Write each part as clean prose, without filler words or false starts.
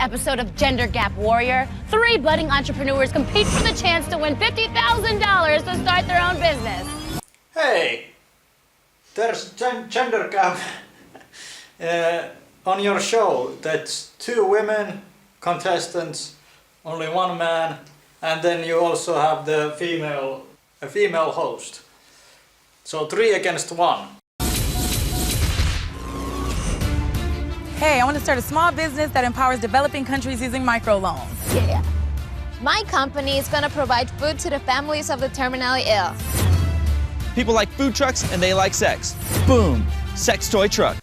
episode of Gender Gap Warrior, 3 budding entrepreneurs compete for the chance to win $50,000 to start their own business. Hey, there's gender gap on your show. That's 2 women contestants, only 1 man, and then you also have a female host. So 3 against 1. Hey, I want to start a small business that empowers developing countries using microloans. Yeah. My company is going to provide food to the families of the terminally ill. People like food trucks and they like sex. Boom! Sex toy truck.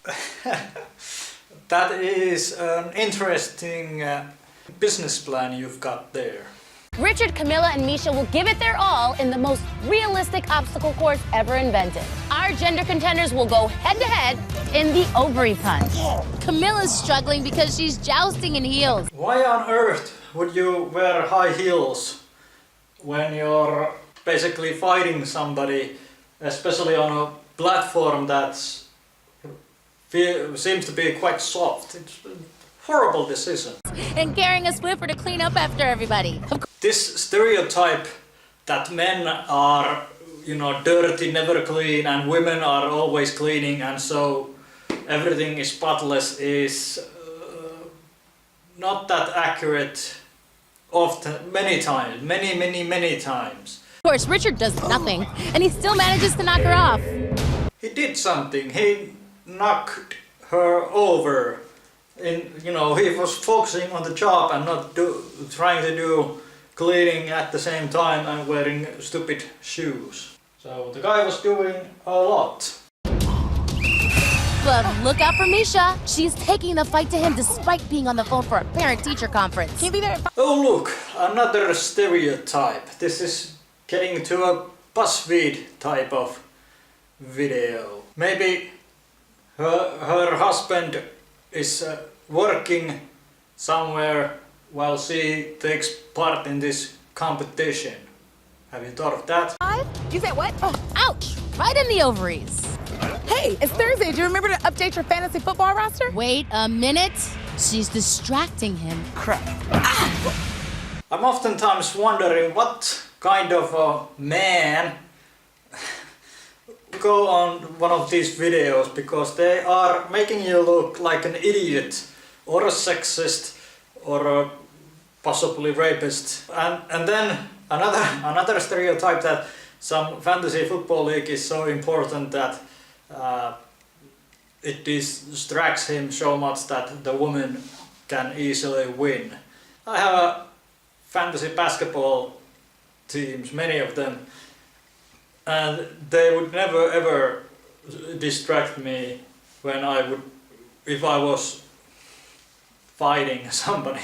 That is an interesting business plan you've got there. Richard, Camilla, and Misha will give it their all in the most realistic obstacle course ever invented. Our gender contenders will go head-to-head in the ovary punch. Camilla's struggling because she's jousting in heels. Why on earth would you wear high heels when you're basically fighting somebody, especially on a platform that seems to be quite soft? It's a horrible decision. And carrying a Swiffer to clean up after everybody. This stereotype that men are, dirty, never clean, and women are always cleaning, and so everything is spotless is not that accurate often, many times, many times. Of course, Richard does nothing, and he still manages to knock her off. He did something. He knocked her over. He was focusing on the job and not trying to do cleaning at the same time and wearing stupid shoes. So the guy was doing a lot. But look out for Misha. She's taking the fight to him despite being on the phone for a parent-teacher conference. Can you be there? Oh look, another stereotype. This is getting to a BuzzFeed type of video. Maybe her husband is working somewhere while she takes part in this competition. Have you thought of that? You said what? Oh, Ouch! Right in the ovaries. hey, it's Thursday. Do you remember to update your fantasy football roster? Wait a minute. She's distracting him. Crap. I'm oftentimes wondering what kind of a man go on one of these videos, because they are making you look like an idiot or a sexist or a possibly rapist. And then another stereotype that some fantasy football league is so important that it distracts him so much that the woman can easily win. I have a fantasy basketball teams, many of them, and they would never ever distract me if I was fighting somebody.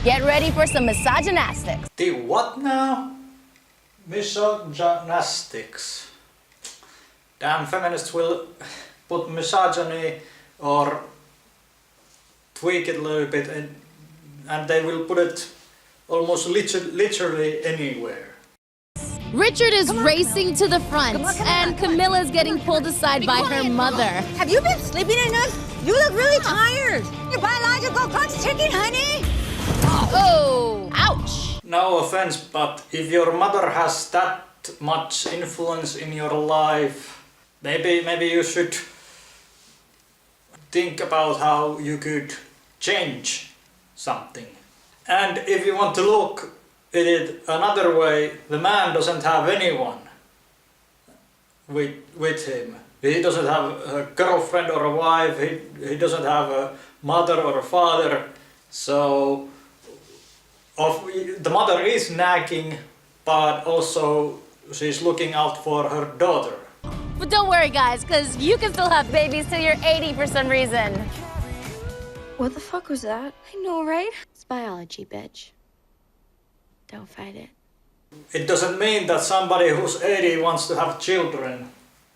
Get ready for some misogynastics. The what now? Misogynastics. Damn feminists will put misogyny or tweak it a little bit and they will put it almost literally anywhere. Richard is racing to the front, and Camilla's getting pulled aside by her mother. Have you been sleeping enough? You look really tired. Your biological clock's ticking, honey. Oh, ouch! No offense, but if your mother has that much influence in your life, maybe you should think about how you could change something. And if you want to look at it another way, the man doesn't have anyone with him. He doesn't have a girlfriend or a wife, he doesn't have a mother or a father, so the mother is nagging, but also she's looking out for her daughter. But don't worry, guys, because you can still have Babies till you're 80 for some reason. What the fuck was that? I know, right? It's biology, bitch. Don't fight it. It doesn't mean that somebody who's 80 wants to have children.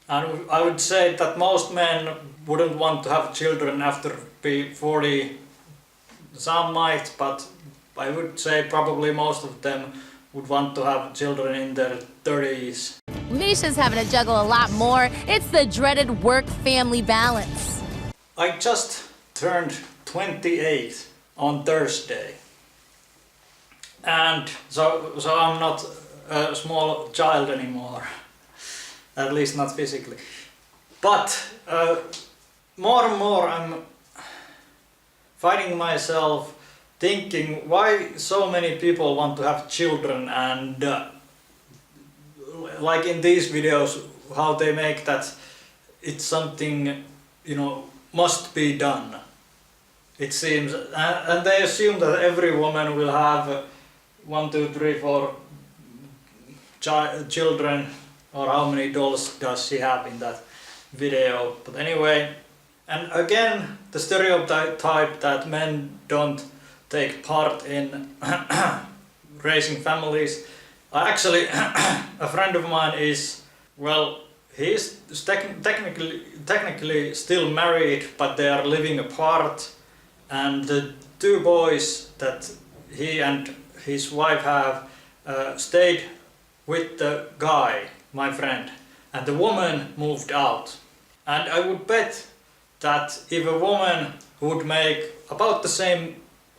And I would say that most men wouldn't want to have children after be 40. Some might, but I would say probably most of them would want to have children in their 30s. Misha's having to juggle a lot more. It's the dreaded work-family balance. I just turned 28 on Thursday. And so I'm not a small child anymore. At least not physically. But more and more I'm finding myself thinking why so many people want to have children, and like in these videos how they make that it's something, you know, must be done, it seems, and they assume that every woman will have 1, 2, 3, 4 children, or how many dolls does she have in that video. But anyway, and again the stereotype that men don't take part in raising families. Actually, a friend of mine is, well, he's technically still married, but they are living apart, and the 2 boys that he and his wife have stayed with the guy, my friend, and the woman moved out. And I would bet that if a woman would make about the same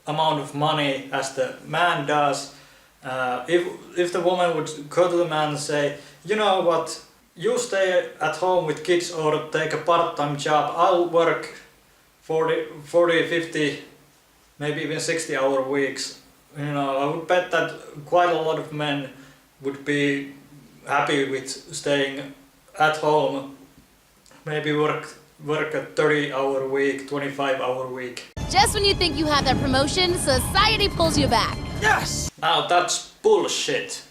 amount of money as the man does, if the woman would go to the man and say, you know what, you stay at home with kids or take a part-time job, I'll work 40, 50, maybe even 60-hour weeks. You know, I would bet that quite a lot of men would be happy with staying at home, maybe work a 30-hour week, 25-hour week. Just when you think you have that promotion, society pulls you back. Yes! Now that's bullshit.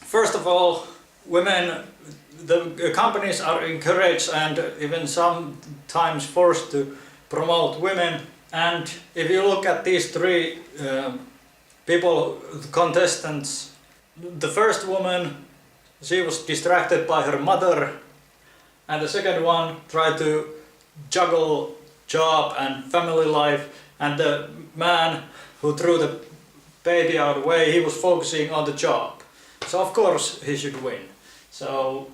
First of all, women, the companies are encouraged and even sometimes forced to promote women. And if you look at these 3 people, contestants, the first woman, she was distracted by her mother, and the second one tried to juggle job and family life, and the man who threw the baby out of the way, he was focusing on the job. So of course he should win. So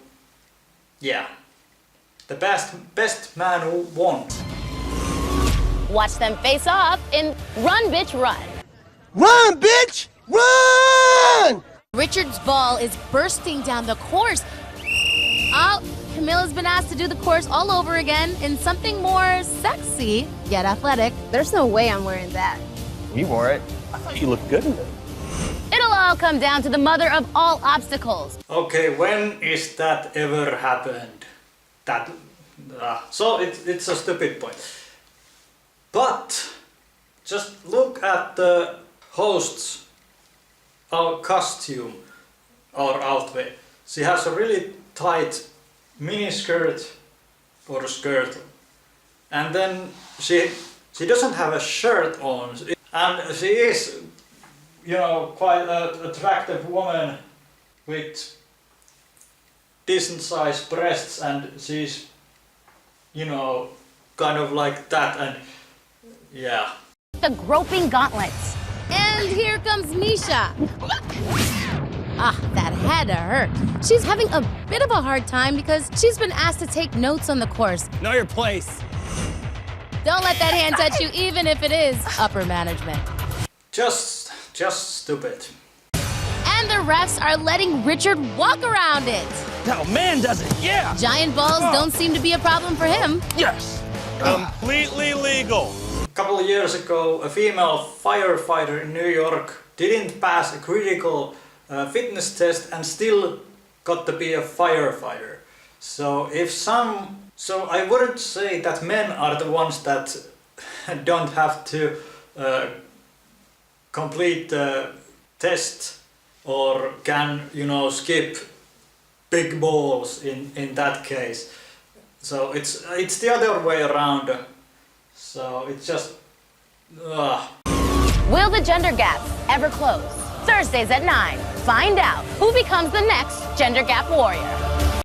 yeah, the best man who won. Watch them face off in Run Bitch Run. Run, bitch! Run! Richard's ball is bursting down the course. Oh, Camilla's been asked to do the course all over again in something more sexy, yet athletic. There's no way I'm wearing that. You wore it. I thought you looked good in it. It'll all come down to the mother of all obstacles. Okay, when is that ever happened? That so it's a stupid point. But just look at the host's costume or outfit. She has a really tight mini skirt or skirt, and then she doesn't have a shirt on, and she is, you know, quite an attractive woman with decent sized breasts, and she's, you know, kind of like that, and yeah. The groping gauntlets. And here comes Misha. Ah, that had to hurt. She's having a bit of a hard time because she's been asked to take notes on the course. Know your place. Don't let that hand touch you, even if it is upper management. Just stupid. And the refs are letting Richard walk around it. No, man does it, yeah! Giant balls don't seem to be a problem for him. Yes! Completely legal. A couple of years ago, a female firefighter in New York didn't pass a critical fitness test and still got to be a firefighter. So I wouldn't say that men are the ones that don't have to complete the test or can, you know, skip big balls in that case. So it's the other way around. So it's just Will the gender gap ever close? Thursdays at 9. Find out who becomes the next gender gap warrior.